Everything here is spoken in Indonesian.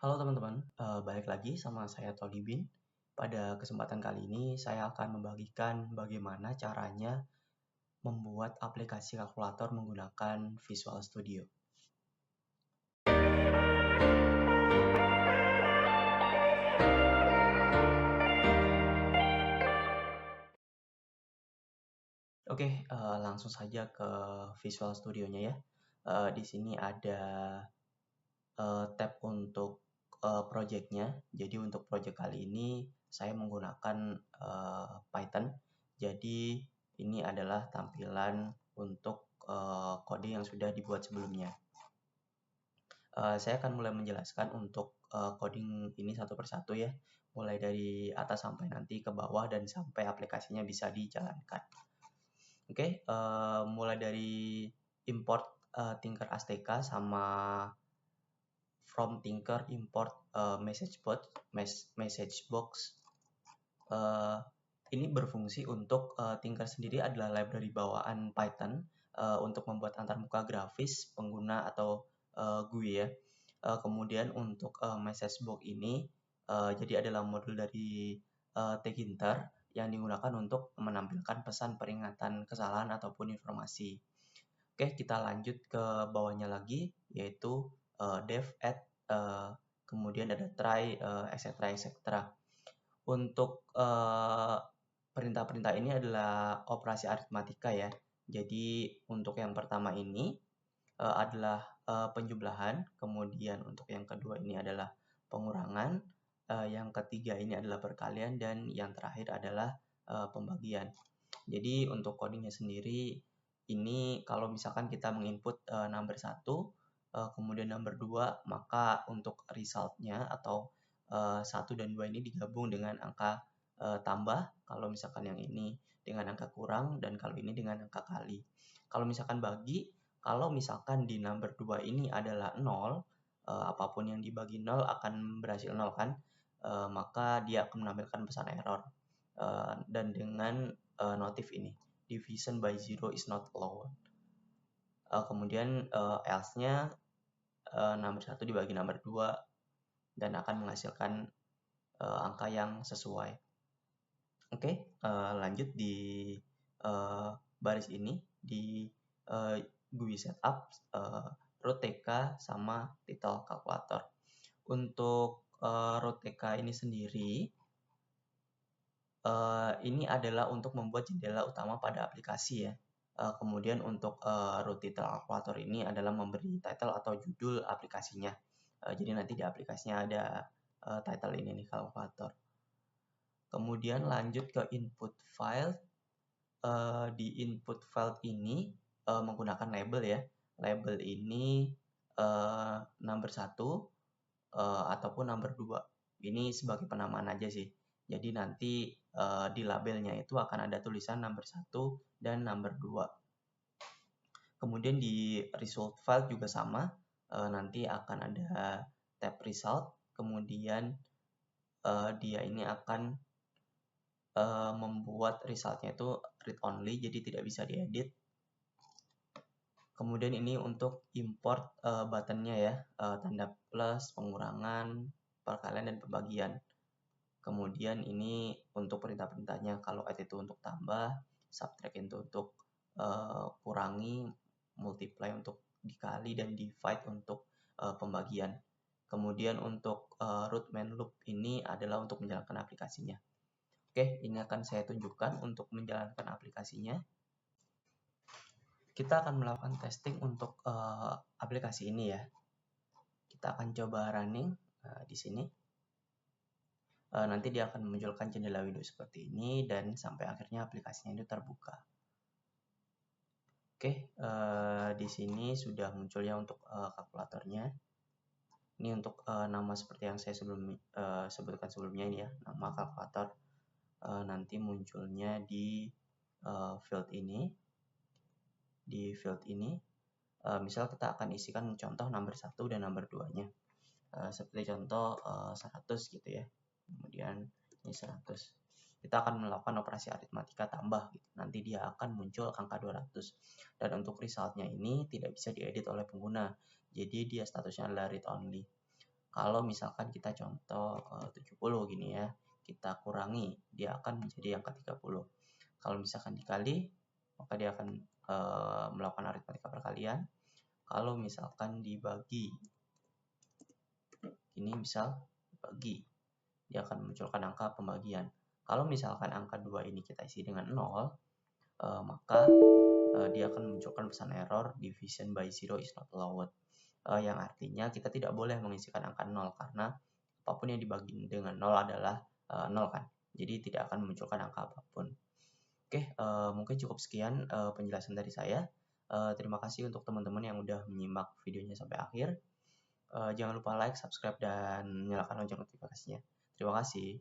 Halo teman-teman, balik lagi sama saya Tolibin. Pada kesempatan kali ini saya akan membagikan bagaimana caranya membuat aplikasi kalkulator menggunakan Visual Studio. Oke, langsung saja ke Visual Studio-nya ya. Di sini ada tab untuk project-nya. Jadi untuk project kali ini saya menggunakan Python. Jadi ini adalah tampilan untuk kode yang sudah dibuat sebelumnya. Saya akan mulai menjelaskan untuk coding ini satu persatu ya, mulai dari atas sampai nanti ke bawah dan sampai aplikasinya bisa dijalankan. Oke, mulai dari import Tinker ASTK sama from Tinker import message box. Ini berfungsi untuk Tinker sendiri adalah library bawaan Python untuk membuat antarmuka grafis pengguna atau GUI ya. Kemudian untuk message box ini jadi adalah modul dari Tkinter yang digunakan untuk menampilkan pesan peringatan kesalahan ataupun informasi. Oke, kita lanjut ke bawahnya lagi, yaitu dev add, kemudian ada try, etc. Untuk perintah-perintah ini adalah operasi aritmatika ya. Jadi untuk yang pertama ini adalah penjumlahan, kemudian untuk yang kedua ini adalah pengurangan, yang ketiga ini adalah perkalian, dan yang terakhir adalah pembagian. Jadi untuk codingnya sendiri ini kalau misalkan kita menginput number 1, kemudian number 2, maka untuk resultnya atau 1 dan 2 ini digabung dengan angka tambah, kalau misalkan yang ini dengan angka kurang, dan kalau ini dengan angka kali. Kalau misalkan bagi, kalau misalkan di number 2 ini adalah 0, apapun yang dibagi 0 akan berhasil 0 kan, maka dia akan menampilkan pesan error. Dan dengan notif ini, division by 0 is not allowed. Kemudian else-nya number 1 dibagi number 2 dan akan menghasilkan angka yang sesuai. Oke, lanjut di baris ini di GUI setup, root TK sama title kalkulator. Untuk root TK ini sendiri ini adalah untuk membuat jendela utama pada aplikasi ya. Kemudian untuk root title kalkulator ini adalah memberi title atau judul aplikasinya. Jadi nanti di aplikasinya ada title ini nih, kalkulator. Kemudian lanjut ke input file. Di input file ini menggunakan label ya. Label ini number 1 ataupun number 2. Ini sebagai penamaan aja sih. Jadi nanti di labelnya itu akan ada tulisan number 1 dan number 2. Kemudian di result file juga sama. Nanti akan ada tab result. Kemudian dia ini akan membuat resultnya itu read only, jadi tidak bisa diedit. Kemudian ini untuk import buttonnya ya, tanda plus, pengurangan, perkalian, dan pembagian. Kemudian ini untuk perintah-perintahnya, kalau add itu untuk tambah, subtract itu untuk kurangi, multiply untuk dikali, dan divide untuk pembagian. Kemudian untuk root main loop ini adalah untuk menjalankan aplikasinya. Oke, ini akan saya tunjukkan untuk menjalankan aplikasinya. Kita akan melakukan testing untuk aplikasi ini ya. Kita akan coba running di sini. Nanti dia akan memunculkan jendela window seperti ini dan sampai akhirnya aplikasinya itu terbuka. Oke, di sini sudah munculnya untuk kalkulatornya. Ini untuk nama seperti yang saya sebutkan sebelumnya ini ya, nama kalkulator. Nanti munculnya di field ini. Di field ini, misal kita akan isikan contoh number 1 dan number 2-nya. Seperti contoh 100 gitu ya. Kemudian ini 100. Kita akan melakukan operasi aritmatika tambah gitu. Nanti dia akan muncul angka 200. Dan untuk resultnya ini tidak bisa diedit oleh pengguna. Jadi dia statusnya adalah read only. Kalau misalkan kita contoh 70 gini ya, kita kurangi, dia akan menjadi angka 30. Kalau misalkan dikali, maka dia akan melakukan aritmatika perkalian. Kalau misalkan dibagi, ini misal bagi, dia akan memunculkan angka pembagian. Kalau misalkan angka 2 ini kita isi dengan 0, maka dia akan memunculkan pesan error division by zero is not allowed. Yang artinya kita tidak boleh mengisikan angka 0 karena apapun yang dibagi dengan 0 adalah 0 kan. Jadi tidak akan memunculkan angka apapun. Oke, mungkin cukup sekian penjelasan dari saya. Terima kasih untuk teman-teman yang udah menyimak videonya sampai akhir. Jangan lupa like, subscribe, dan nyalakan lonceng notifikasinya. Terima kasih.